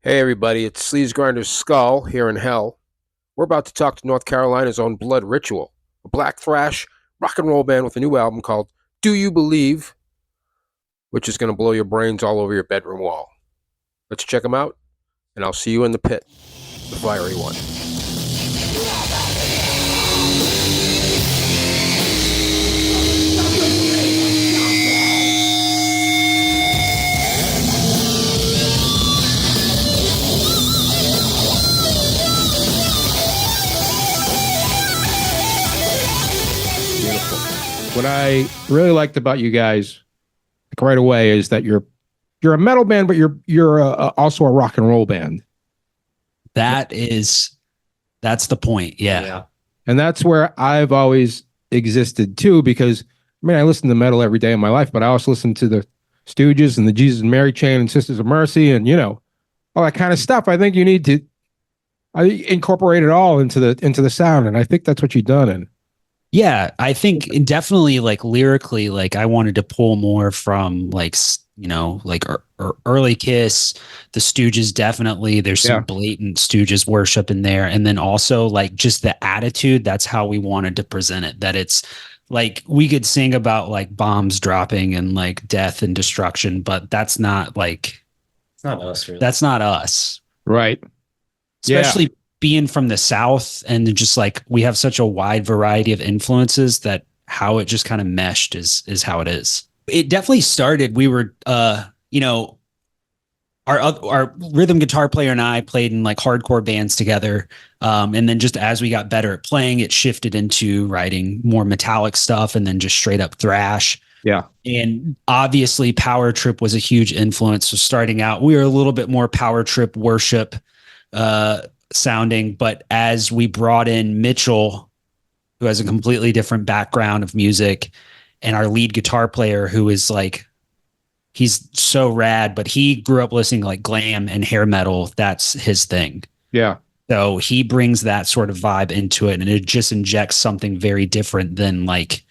Hey everybody, it's Sleaze Grinder's Skull here in Hell. We're about to talk to North Carolina's own Blood Ritual, a black thrash rock and roll band with a new album called Do You Believe, which is going to blow your brains all over your bedroom wall. Let's check them out, and I'll see you in the pit, the fiery one. Beautiful. What I really liked about you guys, like right away, is that you're a metal band, but you're also a rock and roll band. That's the point. Yeah. And that's where I've always existed too, because I listen to metal every day of my life, but I also listen to the Stooges and the Jesus and Mary Chain and Sisters of Mercy and all that kind of stuff. I think you need to incorporate it all into the sound, and I think that's what you've done. And Yeah. I think definitely like lyrically, like I wanted to pull more from early Kiss, the Stooges. Definitely there's some blatant Stooges worship in there. And then also like just the attitude. That's how we wanted to present it. That it's like we could sing about like bombs dropping and like death and destruction, but that's not like, it's not us, really. That's not us. Right. Especially being from the South, and just like we have such a wide variety of influences that how it just kind of meshed is how it is. It definitely started. We were, our rhythm guitar player and I played in like hardcore bands together. And then just as we got better at playing, it shifted into writing more metallic stuff and then just straight up thrash. Yeah. And obviously Power Trip was a huge influence. So starting out, we were a little bit more Power Trip worship sounding, but as we brought in Mitchell, who has a completely different background of music, and our lead guitar player, who is like, he's so rad, but he grew up listening to like glam and hair metal. That's his thing. Yeah. So he brings that sort of vibe into it, and it just injects something very different than like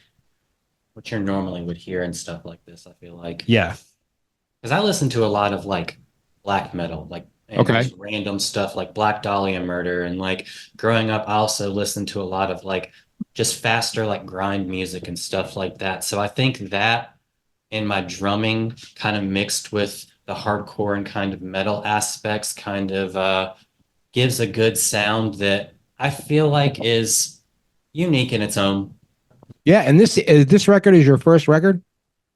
what you normally would hear and stuff like this, I feel like. Yeah. Because I listen to a lot of like black metal, like just random stuff like Black Dahlia Murder. And like growing up, I also listened to a lot of like just faster like grind music and stuff like that. So I think that and my drumming kind of mixed with the hardcore and kind of metal aspects kind of gives a good sound that I feel like is unique in its own. Yeah, and this record is your first record?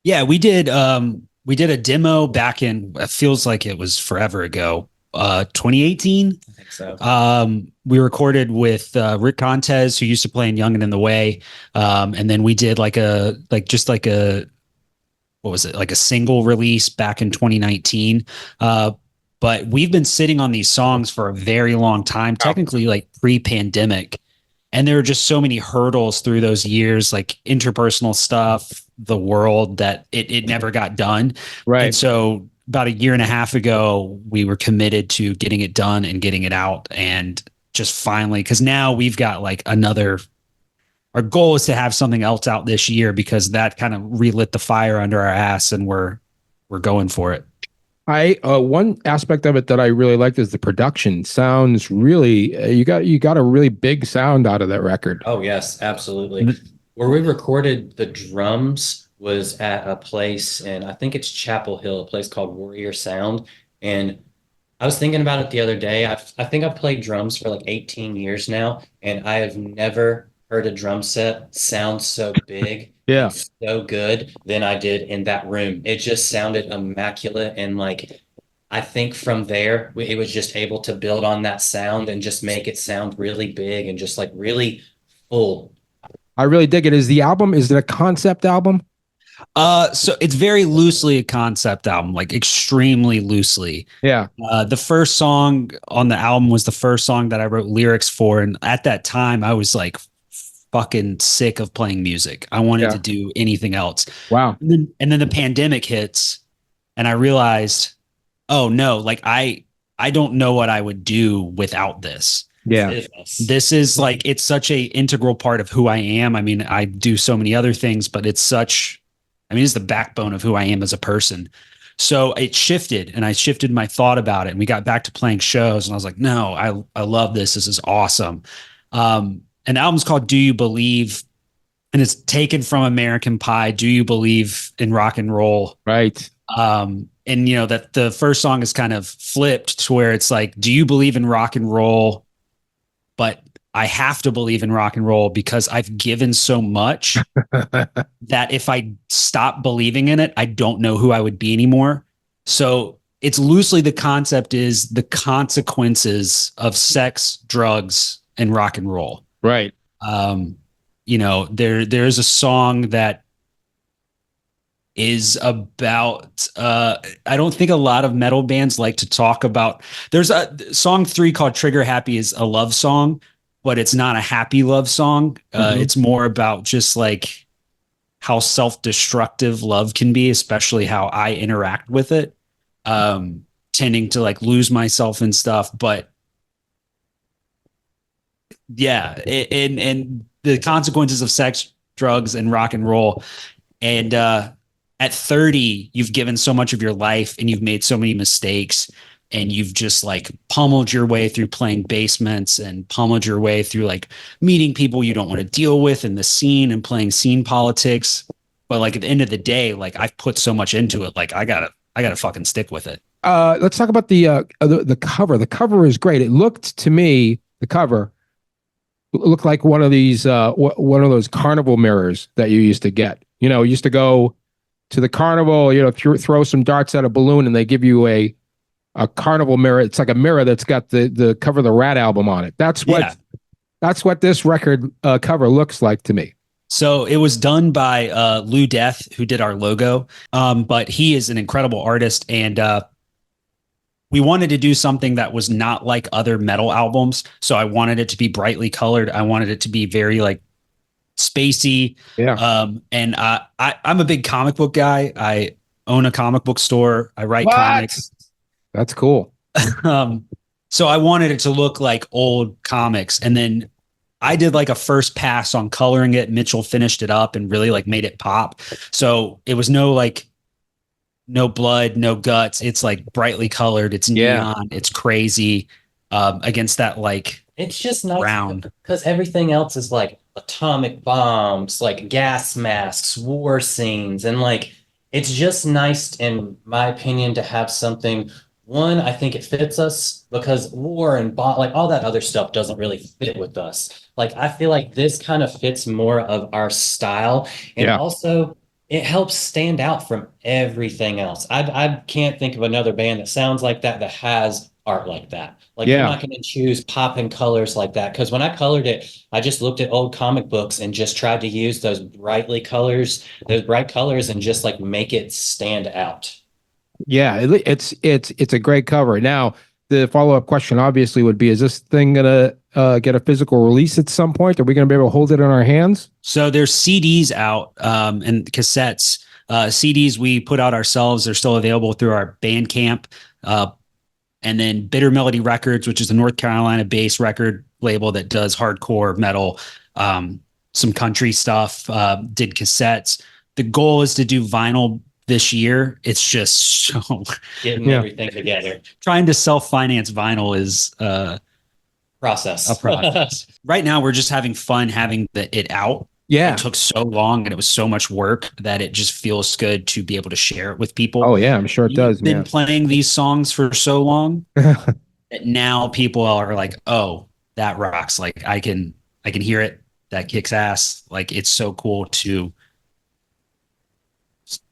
Yeah, we did a demo back in, it feels like it was forever ago, 2018. I think so. We recorded with Rick Contes, who used to play in Young and in the Way. And then we did like a what was it, like a single release back in 2019. But we've been sitting on these songs for a very long time, technically like pre-pandemic. And there were just so many hurdles through those years, like interpersonal stuff, the world, that it never got done. Right. And so about a year and a half ago, we were committed to getting it done and getting it out. And just finally, because now we've got like our goal is to have something else out this year, because that kind of relit the fire under our ass, and we're going for it. One aspect of it that I really liked is the production. Sounds really you got a really big sound out of that record. Oh yes, absolutely. Where we recorded the drums was at a place, and I think it's Chapel Hill, a place called Warrior Sound. And I was thinking about it the other day. I think I've played drums for like 18 years now, and I have never heard a drum set sound so big, so good than I did in that room. It just sounded immaculate, and like I think from there it was just able to build on that sound and just make it sound really big and just like really full. I really dig it. Is it a concept album? So it's very loosely a concept album, like extremely loosely. Yeah. The first song on the album was the first song that I wrote lyrics for, and at that time I was like fucking sick of playing music. I wanted to do anything else. Wow. And then the pandemic hits, and I realized, oh no, like I don't know what I would do without this. Yeah. This is like, it's such a integral part of who I am. I mean, I do so many other things, but it's the backbone of who I am as a person. So it shifted, and I shifted my thought about it, and we got back to playing shows, and I was like, no, I love this. This is awesome. And the album's called Do You Believe? And it's taken from American Pie. Do you believe in rock and roll? Right. And you know that the first song is kind of flipped to where it's like, do you believe in rock and roll? But I have to believe in rock and roll because I've given so much that if I stop believing in it, I don't know who I would be anymore. So it's loosely, the concept is the consequences of sex, drugs, and rock and roll. Right. You know, there's a song that is about I don't think a lot of metal bands like to talk about. There's a song 3 called Trigger Happy is a love song, but it's not a happy love song. It's more about just like how self-destructive love can be, especially how I interact with it, tending to like lose myself and stuff. But yeah, and the consequences of sex, drugs, and rock and roll. And at 30, you've given so much of your life and you've made so many mistakes, and you've just like pummeled your way through playing basements and pummeled your way through like meeting people you don't want to deal with in the scene and playing scene politics. But like at the end of the day, like I've put so much into it, like I gotta fucking stick with it. Let's talk about the cover. The cover is great. It looked to me, the cover looked like one of those carnival mirrors that you used to get. You know, you used to go to the carnival, you know, throw some darts at a balloon and they give you a carnival mirror. It's like a mirror that's got the cover of the Rat album on it. That's what this record cover looks like to me. So it was done by Lou Death, who did our logo. But he is an incredible artist, and we wanted to do something that was not like other metal albums. So I wanted it to be brightly colored. I wanted it to be very like spacey. Yeah. And I'm a big comic book guy. I own a comic book store. I write comics. That's cool. So I wanted it to look like old comics. And then I did like a first pass on coloring it. Mitchell finished it up and really like made it pop. So it was no blood, no guts. It's like brightly colored. It's neon. It's crazy. Against that, like, it's just nice brown, because everything else is like atomic bombs, like gas masks, war scenes, and like it's just nice, in my opinion, to have something. One, I think it fits us because war and like all that other stuff doesn't really fit with us. Like I feel like this kind of fits more of our style, and also it helps stand out from everything else. I can't think of another band that sounds like that has art like that. Like you're not going to choose pop and colors like that, because when I colored it, I just looked at old comic books and just tried to use those bright colors, and just like make it stand out. Yeah, it's a great cover. Now, the follow-up question obviously would be, is this thing gonna get a physical release at some point? Are we gonna be able to hold it in our hands? So there's CDs out and cassettes. CDs we put out ourselves. They're still available through our Bandcamp. And then Bitter Melody Records, which is a North Carolina-based record label that does hardcore metal, some country stuff, did cassettes. The goal is to do vinyl this year. It's just so getting everything together. Trying to self-finance vinyl is a process. Right now, we're just having fun having it out. Yeah. It took so long and it was so much work that it just feels good to be able to share it with people. Oh yeah, I'm sure it does. We've been playing these songs for so long that now people are like, oh, that rocks. Like I can hear it. That kicks ass. Like it's so cool to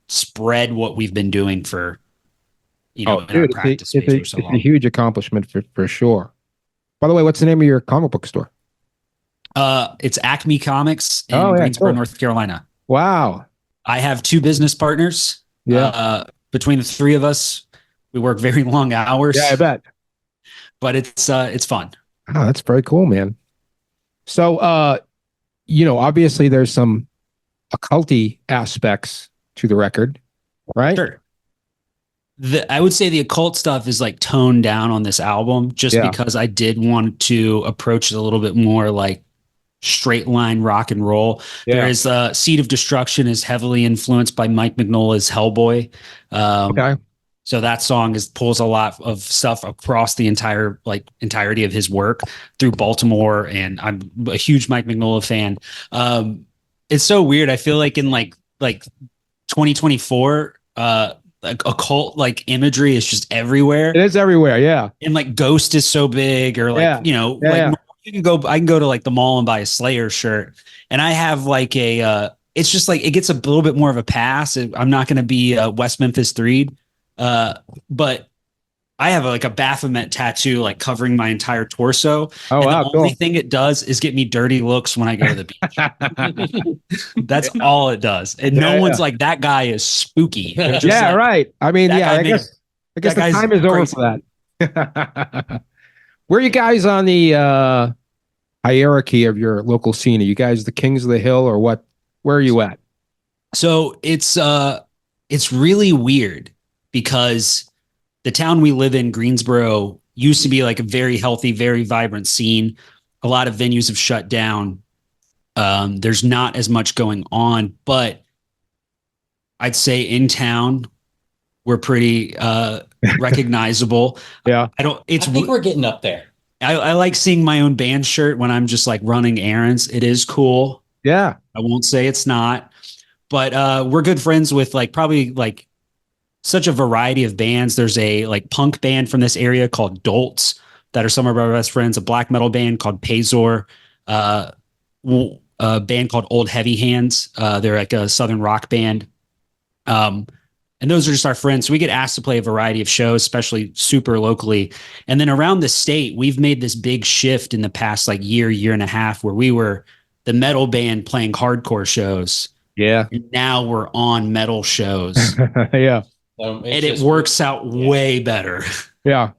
spread what we've been doing for, in our practice space for so long. It's a huge accomplishment for sure. By the way, what's the name of your comic book store? It's Acme Comics in Greensboro, North Carolina. Wow. I have 2 business partners. Yeah. Between the 3 of us, we work very long hours. Yeah, I bet. But it's fun. Oh, that's very cool, man. So, obviously there's some occulty aspects to the record, right? Sure. I would say the occult stuff is like toned down on this album just because I did want to approach it a little bit more like straight line rock and roll. Yeah. There is Seed of Destruction is heavily influenced by Mike Mignola's Hellboy. So that song pulls a lot of stuff across the entirety of his work through Baltimore, and I'm a huge Mike Mignola fan. It's so weird. I feel like in like 2024, like occult like imagery is just everywhere. It is everywhere. Yeah. And like Ghost is so big, or like, Yeah. Yeah. I can go to like the mall and buy a Slayer shirt, and I have like it's just like, it gets a little bit more of a pass. I'm not going to be West Memphis 3, but I have like a Baphomet tattoo, like covering my entire torso. Oh, and wow, the cool. only thing it does is get me dirty looks when I go to the beach. That's all it does. And no one's like, that guy is spooky. Yeah, like, right. I mean, yeah, I guess the time is over for that. Where are you guys on the hierarchy of your local scene? Are you guys the kings of the hill, or what? Where are you at? So it's really weird, because the town we live in, Greensboro, used to be like a very healthy, very vibrant scene. A lot of venues have shut down. There's not as much going on, but I'd say in town, we're pretty recognizable. Yeah. I think we're getting up there. I like seeing my own band shirt when I'm just like running errands. It is cool. Yeah. I won't say it's not, but we're good friends with like probably like such a variety of bands. There's a like punk band from this area called Dolts that are some of our best friends, a black metal band called Pazor, a band called Old Heavy Hands. They're like a Southern rock band. And those are just our friends. So we get asked to play a variety of shows, especially super locally. And then around the state, we've made this big shift in the past like year and a half, where we were the metal band playing hardcore shows. Yeah. And now we're on metal shows. Yeah. And it works out way better. Yeah.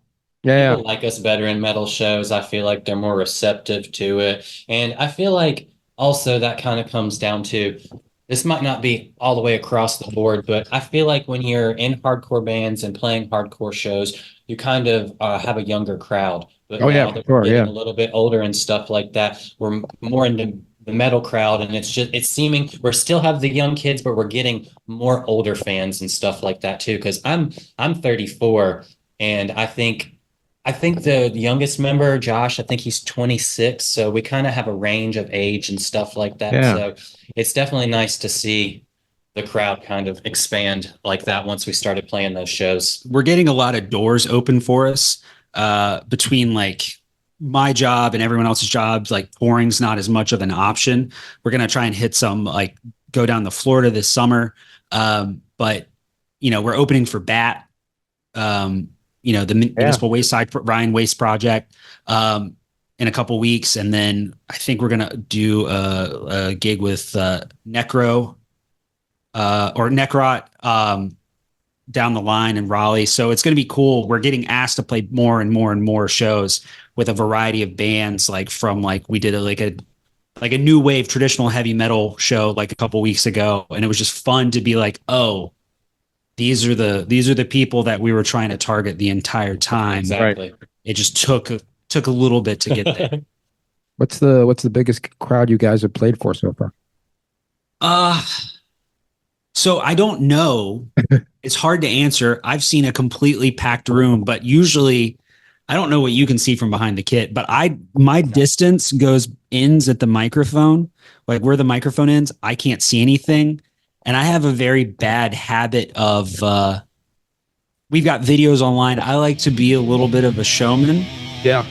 People like us better in metal shows. I feel like they're more receptive to it. And I feel like also that kind of comes down to, this might not be all the way across the board, but I feel like when you're in hardcore bands and playing hardcore shows, you kind of have a younger crowd. But now that we're getting a little bit older and stuff like that, we're more into the metal crowd, and it's seeming we still have the young kids, but we're getting more older fans and stuff like that too. Because I'm 34, and I think the youngest member, Josh, I think he's 26. So we kind of have a range of age and stuff like that. Yeah. So it's definitely nice to see the crowd kind of expand like that once we started playing those shows. We're getting a lot of doors open for us between like my job and everyone else's jobs. Like touring's not as much of an option. We're going to try and hit some, like go down to Florida this summer. But we're opening for BAT, the Municipal Waste Side Ryan Waste Project, in a couple weeks. And then I think we're going to do a gig with Necro or Necrot down the line in Raleigh. So it's going to be cool. We're getting asked to play more and more and more shows with a variety of bands, like from like we did a new wave traditional heavy metal show like a couple weeks ago, and it was just fun to be like, oh, these are the people that we were trying to target the entire time. Exactly. Right. It just took a little bit to get there. What's the biggest crowd you guys have played for so far? So I don't know. It's hard to answer. I've seen a completely packed room, but usually I don't know what you can see from behind the kit, but my distance ends at the microphone, like where the microphone ends. I can't see anything. And I have a very bad habit of, we've got videos online. I like to be a little bit of a showman. Yeah.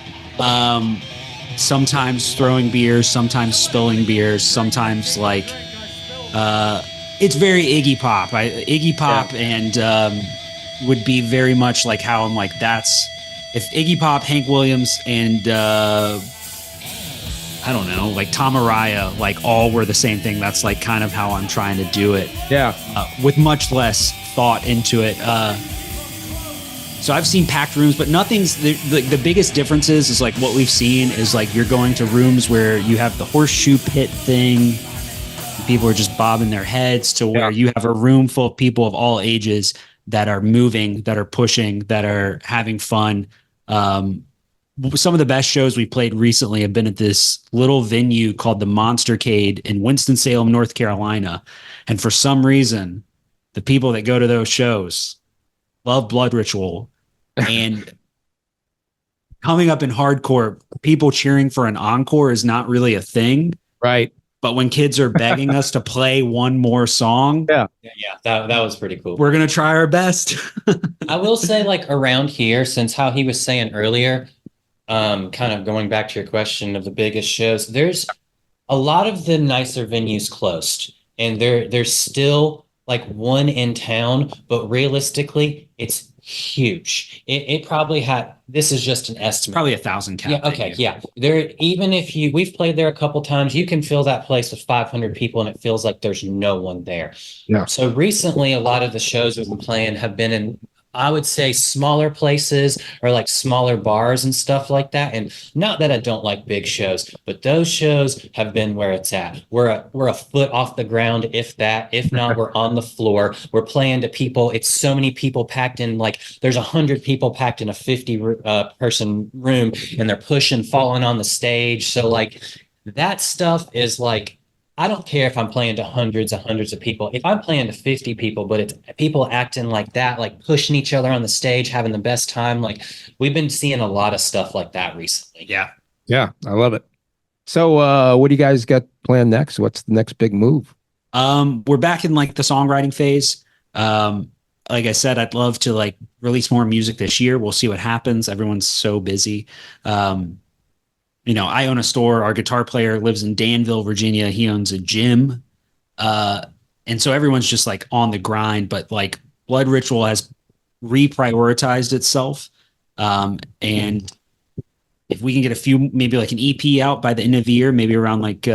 Sometimes throwing beers, sometimes spilling beers, sometimes like, it's very Iggy Pop. Iggy Pop and would be very much like how I'm like, that's if Iggy Pop, Hank Williams, and I don't know, like Tom Araya, like all were the same thing. That's like kind of how I'm trying to do it. Yeah. With much less thought into it. So I've seen packed rooms, but nothing's the biggest differences is like what we've seen is like you're going to rooms where you have the horseshoe pit thing. People are just bobbing their heads to where you have a room full of people of all ages that are moving, that are pushing, that are having fun. Some of the best shows we played recently have been at this little venue called the Monstercade in Winston-Salem, North Carolina. And for some reason, the people that go to those shows love Blood Ritual, and coming up in hardcore, people cheering for an encore is not really a thing. Right. But when kids are begging us to play one more song, Yeah. Yeah, that was pretty cool. we're gonna try our best. I will say, like around here, since how he was saying earlier, kind of going back to your question of the biggest shows, there's a lot of the nicer venues closed, and there's still like one in town, but realistically, it's huge. It probably had. This is just an estimate. Probably 1,000 cap. Yeah. Okay. Yeah. There. Even if we've played there a couple times, you can fill that place with 500 people, and it feels like there's no one there. Yeah. So recently, a lot of the shows we've been playing have been in, I would say, smaller places or like smaller bars and stuff like that. And not that I don't like big shows, but those shows have been where it's at. We're a foot off the ground, if that. If not, we're on the floor. We're playing to people. It's so many people packed in. Like there's 100 people packed in a 50 person room, and they're pushing, falling on the stage. So like that stuff is like, I don't care if I'm playing to hundreds and hundreds of people. If I'm playing to 50 people, but it's people acting like that, like pushing each other on the stage, having the best time. Like we've been seeing a lot of stuff like that recently. Yeah. Yeah. I love it. So, what do you guys got planned next? What's the next big move? We're back in like the songwriting phase. Like I said, I'd love to like release more music this year. We'll see what happens. Everyone's so busy. I own a store. Our guitar player lives in Danville, Virginia. He owns a gym. And so everyone's just like on the grind, but like Blood Ritual has reprioritized itself. And if we can get a few, maybe like an EP out by the end of the year, maybe around like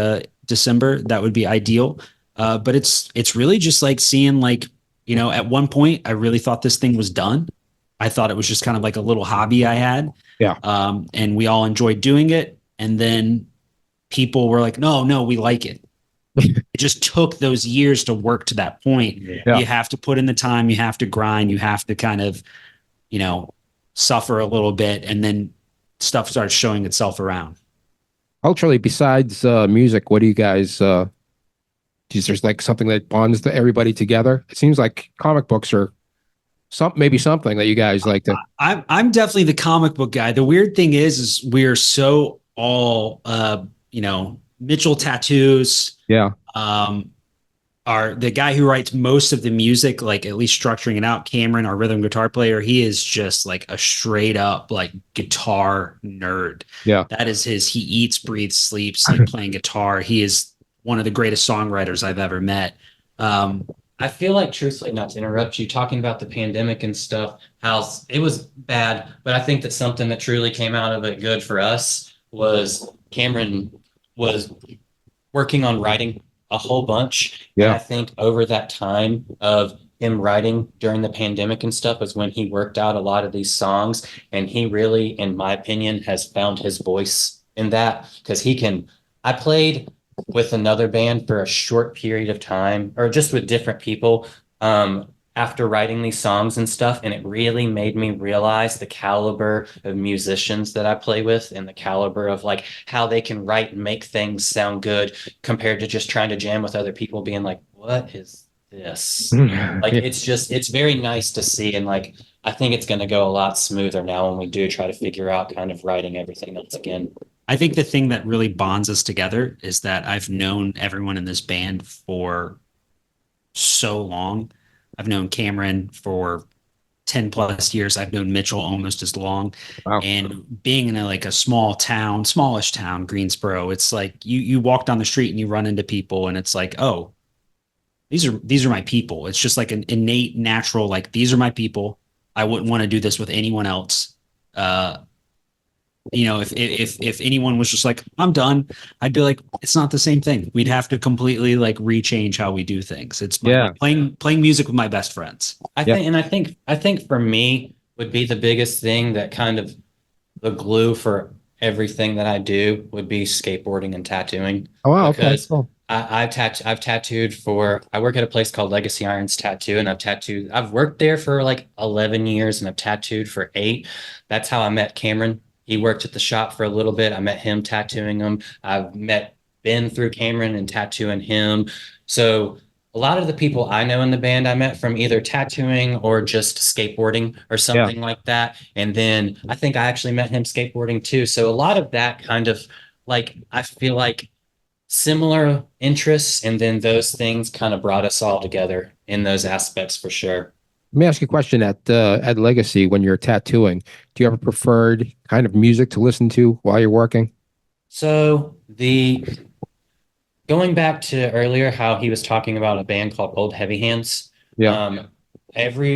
December, that would be ideal. But it's really just like seeing like, at one point I really thought this thing was done. I thought it was just kind of like a little hobby I had. Yeah. And we all enjoyed doing it. And then people were like, no, we like it. It just took those years to work to that point. Yeah. You have to put in the time, you have to grind, you have to kind of, suffer a little bit, and then stuff starts showing itself around. Culturally, besides music, what do you guys is there's like something that bonds everybody together? It seems like comic books are maybe something that you guys like to. I'm definitely the comic book guy. The weird thing is we're so all Mitchell tattoos. Yeah. Are the guy who writes most of the music, like at least structuring it out, Cameron, our rhythm guitar player, he is just like a straight up like guitar nerd. Yeah. That is he eats, breathes, sleeps like playing guitar. He is one of the greatest songwriters I've ever met. I feel like, truthfully, not to interrupt you, talking about the pandemic and stuff, how it was bad, but I think that something that truly came out of it good for us was Cameron was working on writing a whole bunch. Yeah. And I think over that time of him writing during the pandemic and stuff was when he worked out a lot of these songs. And he really, in my opinion, has found his voice in that, because I played with another band for a short period of time, or just with different people, after writing these songs and stuff. And it really made me realize the caliber of musicians that I play with, and the caliber of like how they can write and make things sound good compared to just trying to jam with other people being like, what is this? Like, it's very nice to see. And like, I think it's going to go a lot smoother now when we do try to figure out kind of writing everything else again. I think the thing that really bonds us together is that I've known everyone in this band for so long. I've known Cameron for 10 plus years. I've known Mitchell almost as long. Wow. And being in a smallish town, Greensboro, it's like you walk down the street and you run into people, and it's like, oh, these are my people. It's just like an innate, natural, like, these are my people. I wouldn't want to do this with anyone else. If anyone was just like, I'm done, I'd be like, it's not the same thing. We'd have to completely like rechange how we do things. It's playing music with my best friends. I think for me would be the biggest thing, that kind of the glue for everything that I do would be skateboarding and tattooing. Oh, wow. Okay. Because Cool. I've tattooed I work at a place called Legacy Irons Tattoo, and I've worked there for like 11 years, and I've tattooed for 8. That's how I met Cameron. He worked at the shop for a little bit. I met him tattooing him. I've met Ben through Cameron and tattooing him. So a lot of the people I know in the band I met from either tattooing or just skateboarding or something like that. And then I think I actually met him skateboarding too. So a lot of that kind of like, I feel like similar interests, and then those things kind of brought us all together in those aspects for sure. Let me ask you a question. At Legacy, when you're tattooing, do you have a preferred kind of music to listen to while you're working? So the going back to earlier, how he was talking about a band called Old Heavy Hands. Yeah.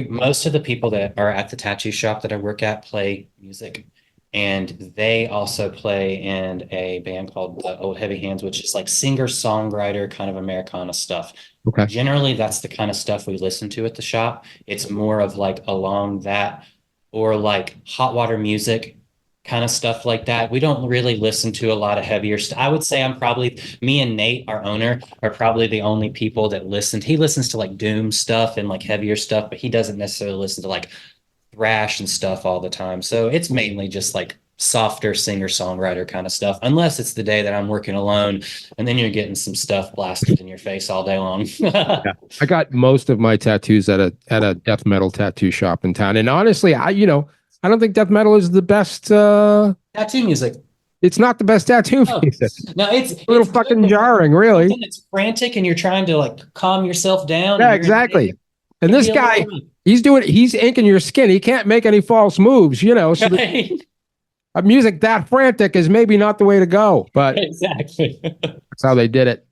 Most of the people that are at the tattoo shop that I work at play music, and they also play in a band called the Old Heavy Hands, which is like singer-songwriter kind of Americana stuff. Okay. Generally, that's the kind of stuff we listen to at the shop. It's more of like along that, or like hot water music kind of stuff like that. We don't really listen to a lot of heavier stuff. I would say me and Nate, our owner, are probably the only people that listen. He listens to like doom stuff and like heavier stuff, but he doesn't necessarily listen to like thrash and stuff all the time. So it's mainly just like softer singer-songwriter kind of stuff, unless it's the day that I'm working alone, and then you're getting some stuff blasted in your face all day long. Yeah. I got most of my tattoos at a death metal tattoo shop in town. And honestly, I don't think death metal is the best Tattoo music. It's not the best tattoo music. No, it's a little fucking jarring, really. It's frantic and you're trying to like calm yourself down. Yeah, exactly. And this guy, he's inking your skin. He can't make any false moves, so right. A music that frantic is maybe not the way to go, but exactly. That's how they did it.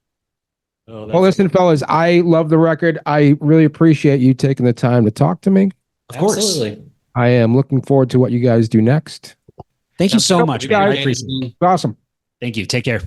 Oh, well, listen, fellas, I love the record. I really appreciate you taking the time to talk to me. Of course. Absolutely. I am looking forward to what you guys do next. Thank you so much, man. I appreciate it. Awesome. Thank you. Take care.